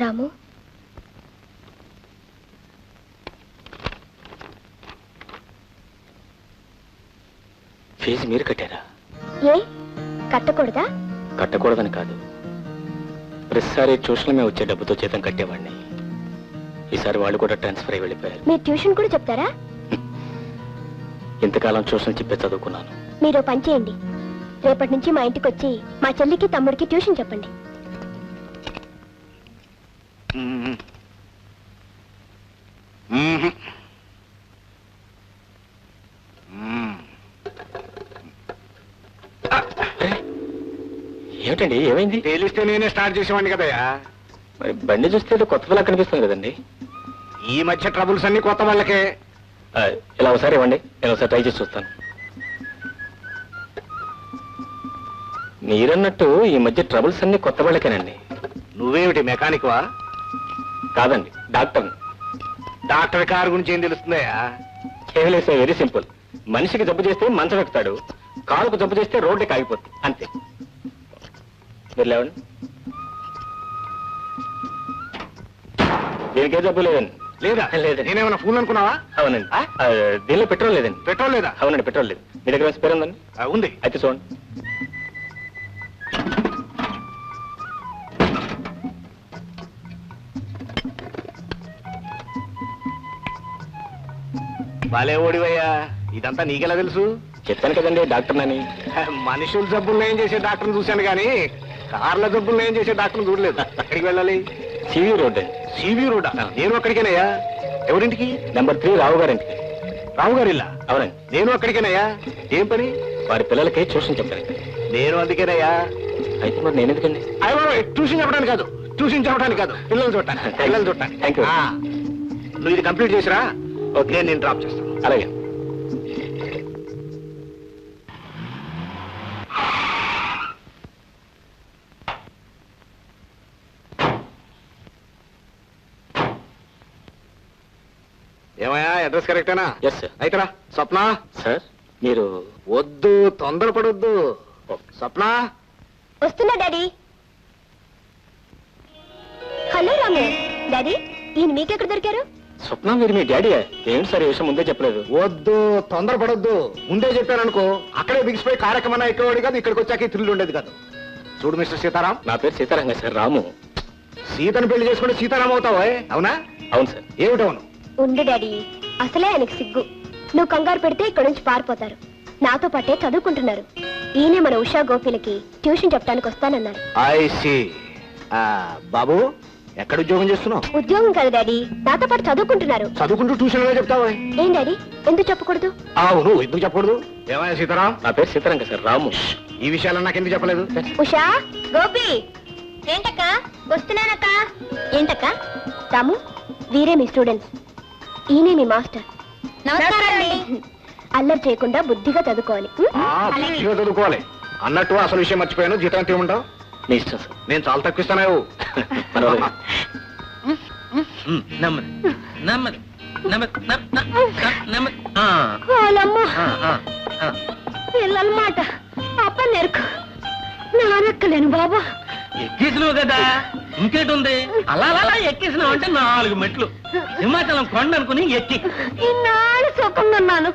రాము, fee మీరు కట్టారా? ఏ కట్టకూడదా? కట్టకూడదని కాదు, ప్రతిసారి ట్యూషన్ మేము వచ్చే డబ్బుతో జీతం కట్టేవాడిని. ఈసారి వాళ్ళు కూడా ట్రాన్స్ఫర్ అయి వెళ్ళిపోయారు. మీరు ట్యూషన్ కూడా చెప్తారా? ఇంతకాలం ట్యూషన్ చెప్పే చదువుకున్నాను. మీరు పని చేయండి, రేపటి నుంచి మా ఇంటికి వచ్చి మా చెల్లికి తమ్ముడికి ట్యూషన్ చెప్పండి. ఏమిటండి, ఏమైంది? తెలిస్తే నేనే స్టార్ట్ చేసేవాడిని కదయ్యా. మరి బండి చూస్తే కొత్త పిల్ల కనిపిస్తుంది కదండి. ఈ మధ్య ట్రబుల్స్ అన్ని కొత్త వాళ్ళకే. ఇలా ఒకసారి ఇవ్వండి, నేను ఒకసారి ట్రై చేసి చూస్తాను. మీరన్నట్టు ఈ మధ్య ట్రబుల్స్ అన్ని కొత్త వాళ్ళకేనండి. నువ్వేమిటి మెకానిక్ వా? కాదండి, డాక్టర్. డాక్టర్ కారు గురించి ఏం తెలుస్తుందయ్యా? కేవలం వెరీ సింపుల్. మనిషికి జబ్బు చేస్తే మంచం ఎక్కుతాడు, కారుకు జబ్బు చేస్తే రోడ్డుకి ఆగిపోతుంది, అంతే. మీరు లేవండి. దీనికే జబ్బు లేదండి. లేదా? లేదండి. నేనేమన్నా ఫోన్ అనుకున్నావా? అవునండి. దీనిలో పెట్రోల్ లేదండి. పెట్రోల్ లేదా? అవునండి, పెట్రోల్ లేదు. మీ దగ్గర స్పేర్ ఉందండి? ఉంది. అయితే చూడండి. బాలే ఓడివయ్యా, ఇదంతా నీకెలా తెలుసు? చెప్పాను కదండి డాక్టర్ అని. మనుషుల జబ్బులు ఏం చేసే డాక్టర్ని చూశాను కానీ కార్ల జబ్బులు ఏం చేసే డాక్టర్ని చూడలేదు. ఎక్కడికి వెళ్ళాలి? సివి రోడ్ అండి. CV road? నేను అక్కడికేనయ్యా. ఎవరింటికి? నెంబర్ 3 రావు గారింటికి. రావు గారిల్లా? అవునండి. నేను అక్కడికేనయ్యా. ఏం పని? వారి పిల్లలకి ట్యూషన్ చెప్పాను. నేను అందుకేనయ్యా. అయితే మరి నేను ఎందుకండి? ట్యూషన్ చెప్పడానికి కాదు, ట్యూషన్ చెప్పడానికి కాదు, పిల్లలు చూడటానికి. పిల్లలు చూడటానికి. Thank you. నువ్వు ఇది కంప్లీట్ చేసిరా, ఓకే, నేను డ్రాప్ చేస్తాను. అలాగే. ఏమయ్యా, అడ్రస్ కరెక్టేనా? Yes sir. అయితే రా. స్వప్న. సార్ మీరు వద్దు, తొందరపడొద్దు. స్వప్న. వస్తున్నా డాడీ. హలో రాము. డాడీ, ఈయన మీకెక్కడ దొరికారు? స్వప్న, మీరు మీ డాడీ? ఏంటి సార్ ఈ విషయం ముందే చెప్పలేదు? వద్దు, తొందరపడొద్దు. ముందే చెప్పాననుకో అక్కడే బిగిసిపోయి కార్యక్రమం ఎక్కేవాడు కాదు, ఇక్కడికి వచ్చాక థ్రిల్ ఉండేది కాదు. చూడు మిస్టర్ సీతారాం. నా పేరు సీతారాంగా సార్. రాము. సీతను పెళ్లి చేసుకుంటే సీతారాం అవుతావా? అవునా? అవును సార్. ఏమిటవును? ఉండు డాడీ, అసలే ఆయనకు సిగ్గు. నువ్వు కంగారు పెడితే ఇక్కడి నుంచి పారిపోతారు. నాతో పాటే చదువుకుంటున్నారు. ఈయనే మన ఉషా గోపిలకి ట్యూషన్ చెప్పడానికి వస్తానన్నారు. I see. బాబు, ఎక్కడ ఉద్యోగం చేస్తున్నావు? ఉద్యోగం కాదు డాడీ, నాతో పాటు చదువుకుంటున్నారు. చదువుకుంటూ ట్యూషన్ చెప్తావా? ఏం డాడీ, ఎందుకు చెప్పకూడదు? అవును, ఎందుకు చెప్పకూడదు? ఏమయ్యా సీతారాం? నా పేరు సీతారాంగా సార్. రాము. ఈ విషయాలు నాకు ఎందుకు చెప్పలేదు? ఉషా, గోపి. ఏంటక్క? వస్తున్నానక్క. ఏంటక్క? రాము, వీరే మీ స్టూడెంట్స్. ఈయనే మీ మాస్టర్. అల్లరి చేయకుండా బుద్ధిగా చదువుకోవాలి. బుద్ధిగా చదువుకోవాలి. అన్నట్టు అసలు విషయం మర్చిపోయాను. జీతం ఎంత ఇవ్వమంటావు? మీ ఇష్టం సార్. నేను చాలా తక్కువ ఇస్తాను. పిల్లల మాట అప్ప నెరకు నానెక్కలేను బాబా. ఎక్కేసినావు కదా, ఇంకేటుంది? అలా అలా ఎక్కేసినావు అంటే 4 మెట్లు. హిమాచలం కొండ అనుకుని ఎక్కి ఇన్నాళ్ళు సుఖంగా ఉన్నాను.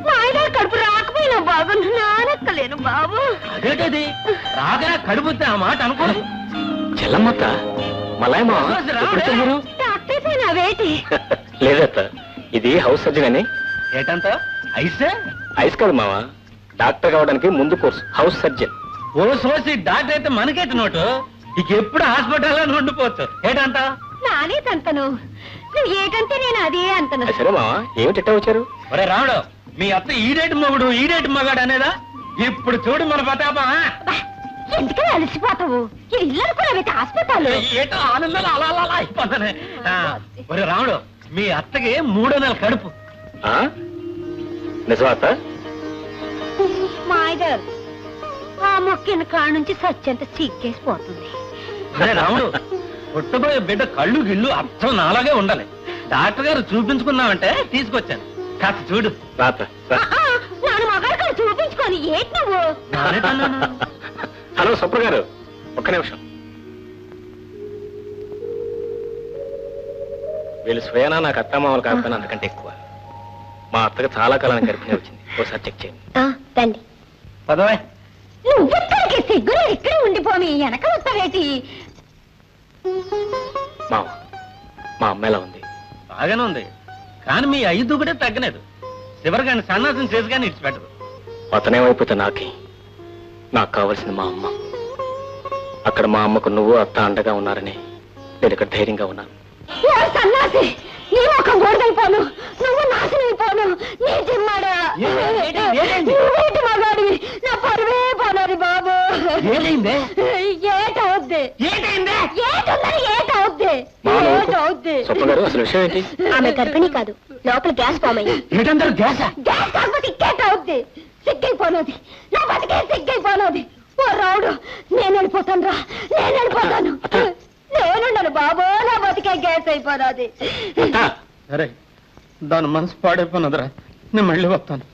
మా ఆయన కడుపు రాకపోయినా బాబు, నానెక్కలేను బాబు. అదేటది రాగా కడుపుతే ఆ మాట అనుకోదు. చెల్లమ్మక్క, మలాయమా వేటి లేదత్త, ఇది హౌస్ సర్జన్ అని. ఏటంత ఐసే? ఐస్ కాదు మావా, డాక్టర్ కావడానికి ముందు కోర్సు హౌస్ సర్జన్. ఓ సోసి డాక్టర్ అయితే మనకేట నోటు. ఇక ఎప్పుడు హాస్పిటల్లో ఉండిపోవచ్చు. ఏటంట? నానే తంతను, నువ్వు ఏకంటే నేను అదే అంతను. సరే మావా, ఏమిటా వచ్చారు? ఒరే రాముడు, మీ అత్త ఈడేటి మొగుడు ఈడేటి మగాడు అనేదా? ఇప్పుడు చూడు మన ప్రతాపం. ఎందుకని అలసిపోతావు? ఇది ఇల్లు అనుకున్నావైతే హాస్పిటల్. ఏటో ఆనందాలు అలా అలా అయిపోతానే. ఒరే రాముడు, మీ అత్తకి 3వ నెల కడుపు. నిజమాత? మా ఇద్దరు ఆ మొక్కిన కాడ నుంచి సత్యంత చీక్కేసిపోతుంది. అరే రాముడు, పుట్టబోయే బిడ్డ కళ్ళు గిళ్ళు అర్థం నాలాగే ఉండాలి. డాక్టర్ గారు చూపించుకున్నావంటే తీసుకొచ్చాను. కాస్త చూడు. నాన్న మగారు చూపించుకొని ఏంటి నువ్వు? హలో సుప్ర గారు, ఒక్క నిమిషం. వీళ్ళు స్వయానా నాకు అత్తమామలు కాకపోయినా అంతకంటే ఎక్కువ. మా అత్తగా చాలా కాలానికి గర్భిణి వచ్చింది. ఒకసారి చెక్ చేయండి. రండి. పదవే. నువ్వెక్కడికి సిగ్గులు ఇక్కడే ఉండిపోని వెనక వస్తావేటి? మామ, మా అమ్మ ఎలా ఉంది? బాగానే ఉంది, కానీ మీ ఐదు కూడా తగ్గలేదు. చివరిగాని సన్నాసం చేసి కానీ ఇడిచిపెట్టదు. అతనేమైపోతే నాకే. నాకు కావాల్సింది మా అమ్మ. అక్కడ మా అమ్మకు నువ్వు అత్త అండగా ఉన్నారని నేను ఇక్కడ ధైర్యంగా ఉన్నాను. సన్నాసి, నీ ముఖం గోడైపోను, నువ్వు నాశనైపోను. నీ జిమ్మాడా నువ్వేటి మగాడివి, నా పరువే పోనాది బాబు. ఏటవుద్ది అసలు విషయం ఏంటి? ఆమె గర్భిణి కాదు, లోపల గ్యాస్ ఫామ్ అయింది. గ్యాస్ కాకపోతే ఇంకేటవుద్ది? సిగ్గైపోనది, నా బతికే సిగ్గైపోనది. ఓ రావుడు, నేను వెళ్ళిపోతాను రా, నేను వెళ్ళిపోతాను. నేనున్నాను బాబు, నా బతికే గ్యాస్ అయిపోనది. సరే, దాని మనసు పాడైపోయినదిరా, నేను మళ్ళీ వస్తాను.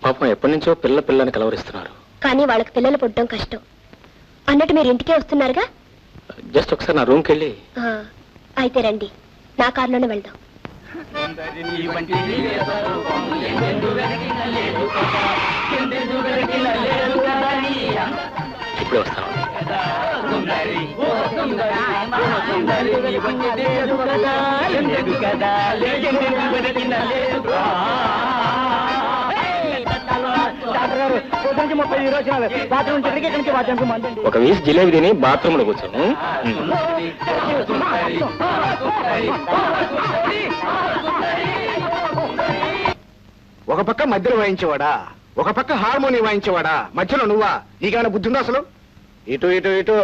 పాపం ఎప్పటి నుంచో పిల్లని కలవరిస్తున్నారు. కానీ వాళ్ళకి పిల్లలు పుట్టడం కష్టం. అన్నట్టు మీరు ఇంటికే వస్తున్నారుగా? జస్ట్ ఒకసారి నా రూమ్కి వెళ్ళి. అయితే రండి, నా కారులోనే వెళ్దాం. ఇప్పుడే వస్తాను. ఒక వీసి జిలేబీ తిని బాత్రూమ్ లో కూర్చోను. ఒక పక్క మధ్యలో వాయించేవాడా, ఒక పక్క హార్మోనియం వాయించేవాడా, మధ్యలో నువ్వా? నీకేమైనా బుద్ధి ఉందా అసలు? ఇటు ఇటు ఇటు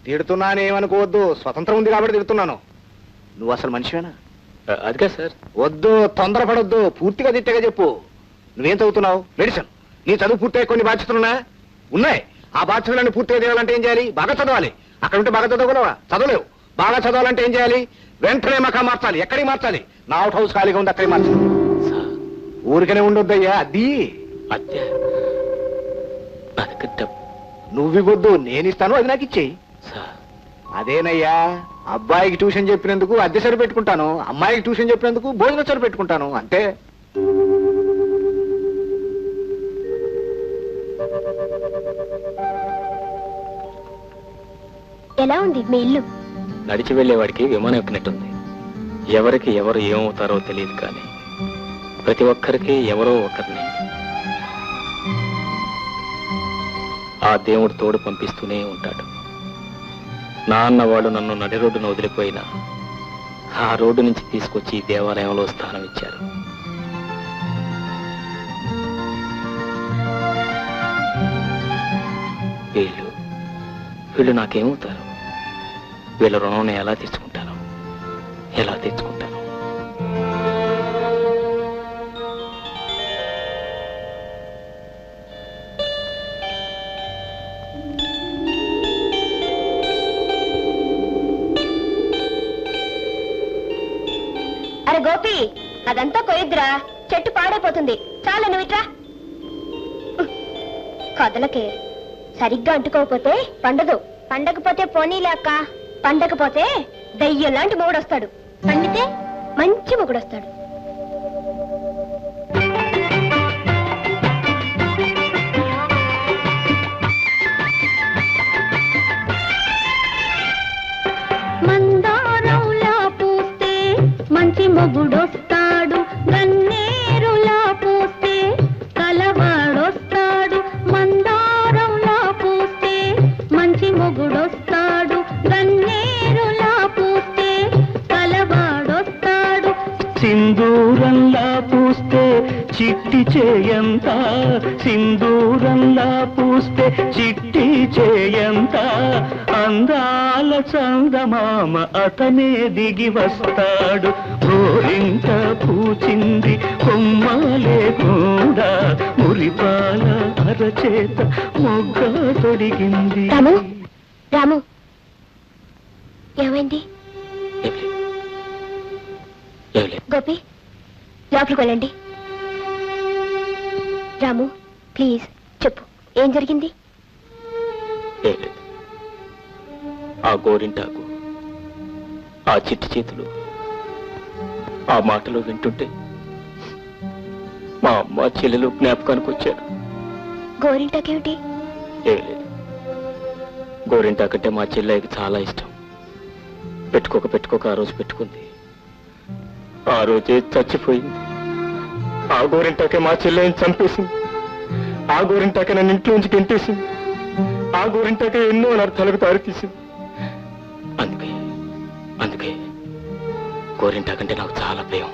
తిడుతున్నానేమనుకోవద్దు, స్వతంత్రం ఉంది కాబట్టి తిడుతున్నాను. నువ్వు అసలు మనిషివేనా? అదిగా సార్. వద్దు, తొందరపడొద్దు, పూర్తిగా తిట్టగా చెప్పు. నువ్వేం చదువుతున్నావు? మెడిసిన్. నీ చదువు పూర్తిగా కొన్ని బాధ్యతలున్నా ఉన్నాయి. ఆ బాధ్యతలన్నీ పూర్తిగా చేయాలంటే ఏం చేయాలి? బాగా చదవాలి. అక్కడ ఉంటే బాగా చదవగలవా? చదవలేవు. బాగా చదవాలంటే ఏం చేయాలి? వెంటనే మకా మార్చాలి. ఎక్కడికి మార్చాలి? నా అవుట్ హౌస్ ఖాళీగా ఉంది, అక్కడికి మార్చాలి. ఊరికనే ఉండొద్దయ్యా. అది అద్దె నా దగ్గర డబ్బు. నువ్వు ఇవ్వద్దు, నేను ఇస్తాను, అది నాకు ఇచ్చేయి. అదేనయ్యా, అబ్బాయికి ట్యూషన్ చెప్పినందుకు అద్దె సరి పెట్టుకుంటాను, అమ్మాయికి ట్యూషన్ చెప్పినందుకు భోజనం సరి పెట్టుకుంటాను, అంతే. ఎలా ఉంది మీ ఇల్లు? నడిచి వెళ్లేవాడికి విమానం ఎక్కినట్టుంది. ఎవరికి ఎవరు ఏమవుతారో తెలియదు, కానీ ప్రతి ఒక్కరికి ఎవరో ఒకరిని ఆ దేవుడు తోడు పంపిస్తూనే ఉంటాడు. నాన్నవాడు నన్ను నడి రోడ్డును వదిలిపోయినా ఆ రోడ్డు నుంచి తీసుకొచ్చి ఈ దేవాలయంలో స్థానం ఇచ్చారు. వీళ్ళు నాకేమవుతారు? వీళ్ళ రుణం నేను ఎలా తెచ్చుకుంటాను? ఎలా తెచ్చుకుంటాను? అరే గోపి, అదంతా కొయ్యద్దురా, చెట్టు పాడైపోతుంది. చాలా నువ్వు ఇట్రా. కదలకే, సరిగ్గా అంటుకోకపోతే పండదు. పండకపోతే పోనీలే అక్క, పండకపోతే దయ్యం లాంటి మొగుడొస్తాడు. పండితే మంచి మొగుడొస్తాడు. మందారంలా పూస్తే మంచి మొగుడొస్తాడు, గన్నేరులా పూస్తే కలవాడొస్తాడు. మందారంలా పూస్తే మంచి మొగుడొస్తాడు, గన్నేరులా పూస్తే కలవాడొస్తాడు. సింధూరంలా పూస్తే చిట్టి చేయంత, సింధూరంలా పూస్తే చిట్టి చేయంత, అందాల చందమామ అతనే దిగి వస్తాడు. గోరింట పూచింది కొమ్మలే కూడా, మురిపాల అరచేత మొగ్గ తొడిగింది. రాము, రాము, ఏమైంది? గోపి, లోపలికి వెళ్ళండి. రాము, ప్లీజ్ చెప్పు, ఏం జరిగింది? ఆ గోరింటాకు ఆ చిట్టి చేతులు, ఆ మాటలు వింటుంటే మా అమ్మ చెల్లెలు జ్ఞాపకానికి వచ్చారు. గోరింటాకేమిటి? ఏం లేదు, గోరింటాకంటే మా చెల్లెకి చాలా ఇష్టం. పెట్టుకోక ఆ రోజు పెట్టుకుంది. ఆ రోజే చచ్చిపోయింది. ఆ గోరింటాకే మా చెల్లెని చంపేసింది. ఆ గోరింటాకే నన్ను ఇంట్లోంచి గెంటేసింది. ఆ గోరింటాకే ఎన్నో అనర్థాలకు దారితీసింది. అందుకే గోరింటాకంటే నాకు చాలా భయం.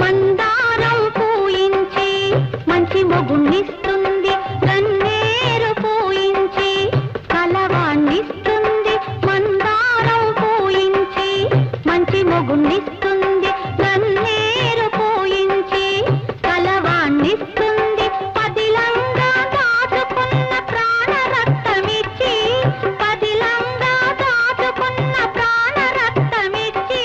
మందారం పూయించి మంచి మొగుణ్ణిస్తుంది, గన్నేరు పూయించి కలవాణ్ణిస్తుంది. మందారం పూయించి మంచి మొగుణ్ణిస్తుంది, గన్నేరు పూయించి కలవాణ్ణిస్తుంది. పదిలంగా దాచుకున్న ప్రాణ రక్తమిచ్చి, పదిలంగా దాచుకున్న ప్రాణ రక్తమిచ్చి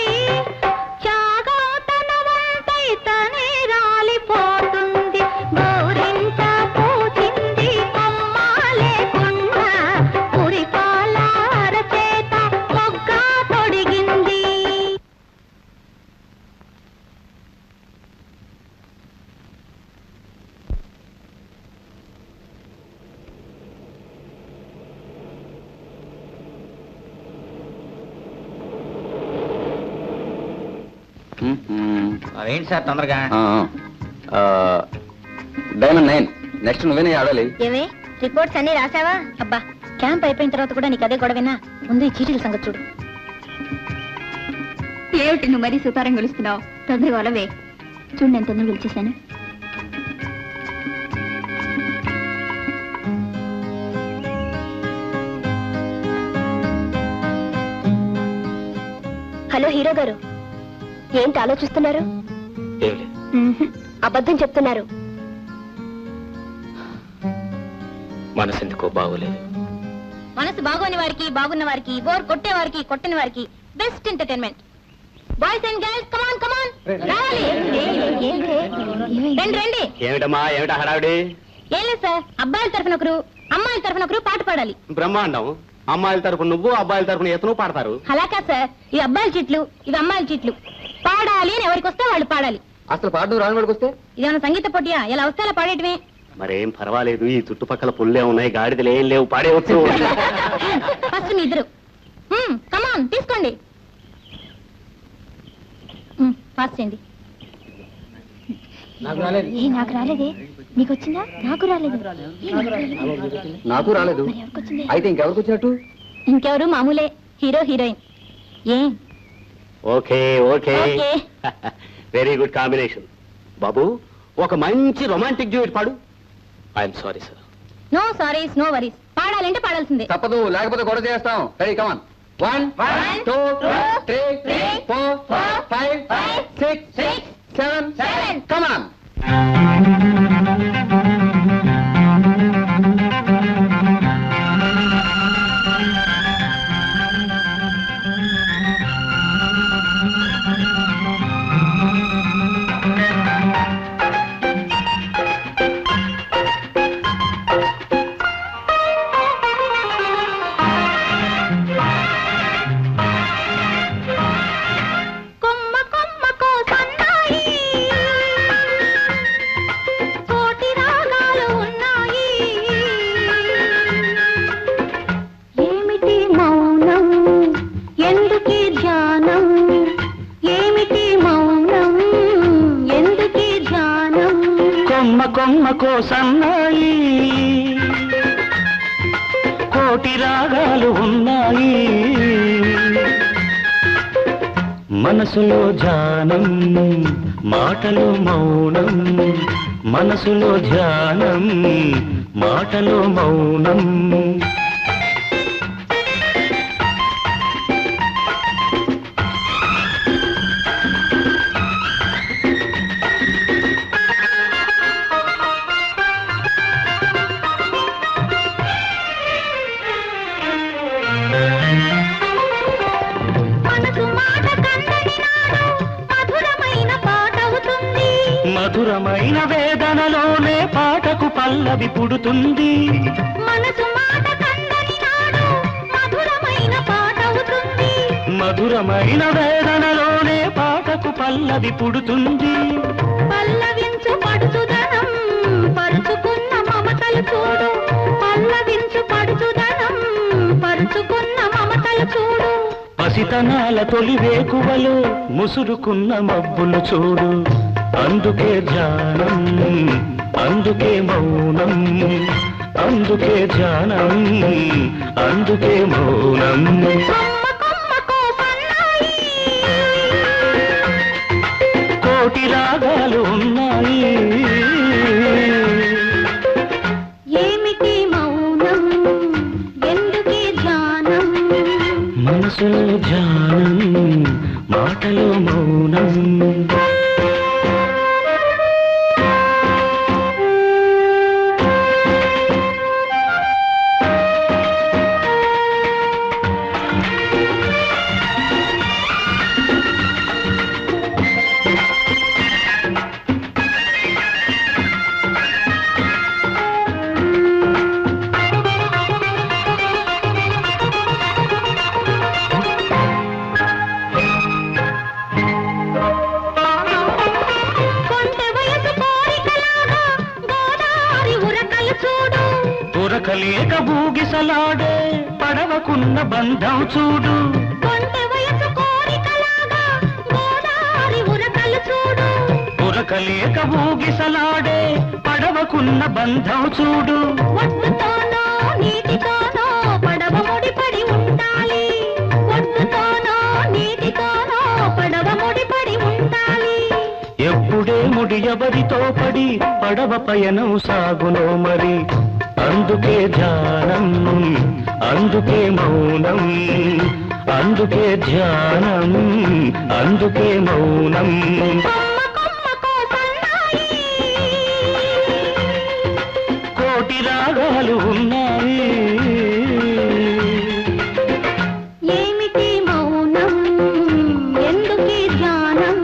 త్యాగం తన వంటై తనే రాలిపోతుంది. గోరింట పూచింది కొమ్మ లేకుండా, పురిపాల అరచేత మొగ్గ తొడిగింది. అదేంటి సార్ తొందరగా? డైమండ్ 9 నెక్స్ట్ నువ్వేనే ఆడాలి. ఏమే రిపోర్ట్స్ అన్ని రాసావా? అబ్బా, క్యాంప్ అయిపోయిన తర్వాత కూడా నీకు అదే గొడవేనా? ముందు ఈ చీటీల సంగతి చూడు. ఏమిటి నువ్వు మరీ సుతారం గెలుస్తున్నావు? తొందరగా వలవే. చూడు, నేను తొందరగా గెలిచేశాను. హలో హీరో గారు, ఏంటి ఆలోచిస్తున్నారు? ఏం లేదు. అబద్ధం చెప్తున్నారు. మనసు ఎందుకో బాగోలేదు. మనసు బాగోని వారికి, బాగున్న వారికి, బోర్ కొట్టే వారికి, కొట్టని వారికి best entertainment. Boys and girls, come on come on, రావాలి. రండి రండి. ఏమిటా హడావిడి? ఏం లేదు సార్, అబ్బాయిల తరఫున ఒకరు, అమ్మాయిల తరఫున ఒకరు పాట పాడాలి. బ్రహ్మాండం. అమ్మాయిల తరపున నువ్వు, అబ్బాయిల తరపున ఇతను పాడతారు. అలాగా సార్, ఇవి అబ్బాయిల చీట్లు, ఇవి అమ్మాయిల చీట్లు. పాడాలి అని ఎవరికి వస్తే వాళ్ళు పాడాలి. అసలు పాడడం రాని వాడికి వస్తే ఇదేమన్నా సంగీత పోటీయా? ఎలా వస్తే అలా పాడేయటమే. మరేం పర్వాలేదు, ఈ చుట్టుపక్కల పుల్లే ఉన్నాయి, గాడిదలు ఏం లేవు, పాడేవచ్చు. ఫస్ట్ మీ ఇద్దరు కమాన్ తీసుకోండి. ఫాస్ట్ చేయండి. నాకు రాలేదే. నీకు వచ్చిందా? నాకు రాలేదు. నాకు రాలేదు. అయితే ఇంకెవరికి వచ్చినట్టు? ఇంకెవరు, మామూలే, హీరో హీరోయిన్. ఏ okay okay, okay. Very good combination. బాబు, ఒక మంచి రొమాంటిక్ డ్యూయట్ పాడు. I'm sorry sir. No sorries, no worries. పాడాలంటే పాడాల్సిందే. తప్పదు, లేకపోతే గొడవ చేస్తాం. రెడీ, కమాన్. 1 2 3 4 5 6 7 కమాన్. కొమ్మ కొమ్మకో సన్నాయి, కోటి రాగాలు ఉన్నాయి. ఏమిటి మౌనం, ఎందుకీ ధ్యానం? ఏమిటి మౌనం, ఎందుకీ ధ్యానం? కొమ్మ కొమ్మకో సన్నాయి, కోటి రాగాలు ఉన్నాయి. మనసులో ధ్యానం, మాటలో మౌనం. మనసులో ధ్యానం, మాటలో మౌనం. మధురమైన వేదనలోనే పాటకు పల్లవి పుడుతుంది. మనసు మాట కందని నాడు మధురమైన పాట అవుతుంది. మధురమైన వేదనలోనే పాటకు పల్లవి పుడుతుంది. పల్లవించు పడుచుదనం పరుచుకున్న మమతలు చూడు. పల్లవించు పడుచుదనం పరుచుకున్న మమతలు చూడు. పసితనాల తొలి వేకువలో ముసురుకున్న మబ్బులు చూడు. అందుకే ధ్యానం, అందుకే మౌనం, అందుకే ధ్యానం, అందుకే మౌనం. కొమ్మ కొమ్మకో సన్నాయి కోటి రాగాలు ఉన్నాయి. ఏమిటి మౌనం ఎందుకే ధ్యానం. మనసులో ధ్యానం, మాటలో మౌనం. కొంటె వయసు కోరికలాగా గోదావరి ఉరకలు చూడు. ఉరకలేక బూగిసలాడే పడవకున్న బంధం చూడు. కొంటె వయసు కోరికలాగా గోదావరి ఉరకలు చూడు. ఉరకలేక బూగిసలాడే పడవకున్న బంధం చూడు. ఒడ్డుతోనో నీటితోనో పడవ ముడిపడి ఉండాలి. ఒడ్డుతోనో నీటితోనో పడవ ముడిపడి ఉండాలి. ఎప్పుడే ముడి ఎవరితో పడి పడవ పయనం సాగునో మరి. అందుకే ధ్యానం, అందుకే మౌనం, అందుకే ధ్యానం, అందుకే మౌనం. కొమ్మ కొమ్మకో సన్నాయి కోటి రాగాలు ఉన్నాయి. ఏమిటి మౌనం ఎందుకే ధ్యానం.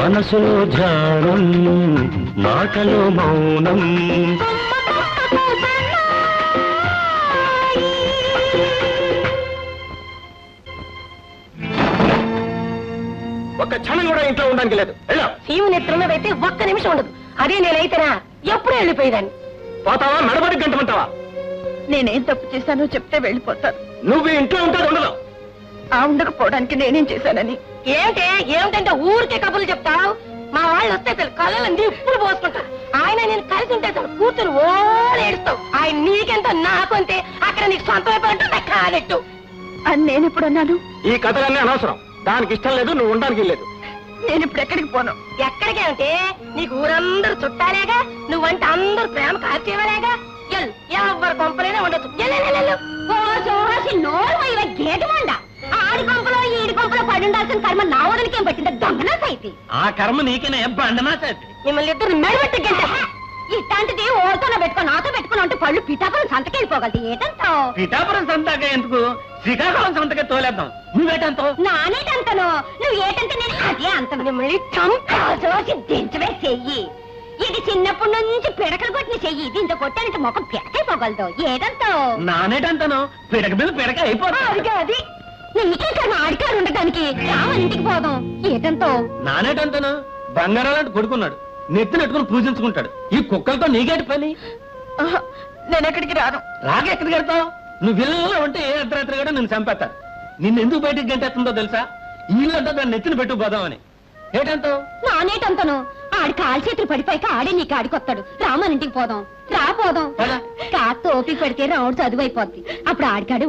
మనసులో ధ్యానం, మాటలో మౌనం. కొమ్మ కొమ్మకో సన్నాయి. ఒక్క క్షణం కూడా ఇంట్లో ఉండడానికి లేదు. వెళ్ళా సీము నెత్తున్నదైతే ఒక్క నిమిషం ఉండదు. అదే నేనైతేనా ఎప్పుడూ వెళ్ళిపోయేదాన్ని. పోతావా, మెడబడి గంటమంటావా? నేనేం తప్పు చేశానో చెప్తే వెళ్ళిపోతాను. నువ్వు ఇంట్లో ఉంటే ఉండదు. ఆ ఉండకపోవడానికి నేనేం చేశానని. ఏమిటంటే ఊరికే కబుర్లు చెప్తావు. మా వాళ్ళు వస్తే అసలు కళ్ళని ఇప్పుడు పోసుకుంటారు. ఆయన నేను కలిసి ఉంటే అసలు కూతురు ఓ ఏడుస్తావు. ఆయన నీకెంత నాకు అంతే. అక్కడ నీకు సొంత అయిపోయింటే కాదెట్టు అని నేను ఇప్పుడు అన్నాను. ఈ కథలన్నీ అనవసరం. దానికి ఇష్టం లేదు, నువ్వు ఉండడానికి లేదు. నేను ఇప్పుడు ఎక్కడికి పోను. ఎక్కడికి అంటే నీకు ఊరందరూ చుట్టాలేగా. నువ్వంటే అందరూ ప్రేమ కాచేవాలేగా. ఎల్ ఎవరు కొంపలైనా ఉండొచ్చు. గేటు మండ ఆడి కొంపలో ఈడి కొంపలో పడి ఉండాల్సిన కర్మ నా వదలకేం పట్టింది. దొంగనా సైతి ఆ కర్మ నీకేనే బండనా చేతి. మిమ్మల్ని ఇద్దరు మెడబెట్టి గంట. ఇట్లాంటిది ఓతో పెట్టుకుని నాతో పెట్టుకుని అంటే పళ్ళు పిఠాపురం సంతకెళ్ళిపోగలదు. ఏటంటావు? పిఠాపురం సంతగా ఎందుకు, శ్రీకాకుళం సంతకే తోలేద్దాం. నువ్వేటంతో? నానేటంతను నువ్వు ఏటంటే నేను అదే అంత. మిమ్మల్ని చంపి దించవే చెయ్యి. ఇది చిన్నప్పటి నుంచి పిడకలు కొట్టిన చెయ్యి. దీంతో కొట్టానంటే ముఖం పిడకైపోగలదు. ఏటంతో? నానేటంతను పిడక మీద పిడక అయిపోతా. అది నీకే కన్నా ఆడికాడు ఉండటానికి రామని ఇంటికి పోదాం. ఏటంతో? నానేటంతను బంగారాలంటే కొడుకున్నాడు. నెత్తినెట్టుకుని పూజించుకుంటాడు. ఈ కుక్కలతో నీకేటి పని? నేను ఎక్కడికి రాను. రాకెక్కడికి వెళ్తావు? నువ్వు ఇళ్ళలో ఉంటే ఏ అర్ధరాత్రి కూడా నేను చంపేస్తాను. నిన్ను ఎందుకు బయటికి గంటేస్తుందో తెలుసా? ఇల్లంతా దాన్ని నెత్తిన పెట్టుకుపోదామని. ఏటంతో? నానేటంతను ఆడి కాలు చేతులు పడిపోయాక ఆడే నీకు ఆడికొస్తాడు. రామని ఇంటికి పోదాం. రా పోదాం. పద. కాస్త ఓపిక పెడితే రావుడు చదువు అయిపోద్ది. అప్పుడు ఆడికాడే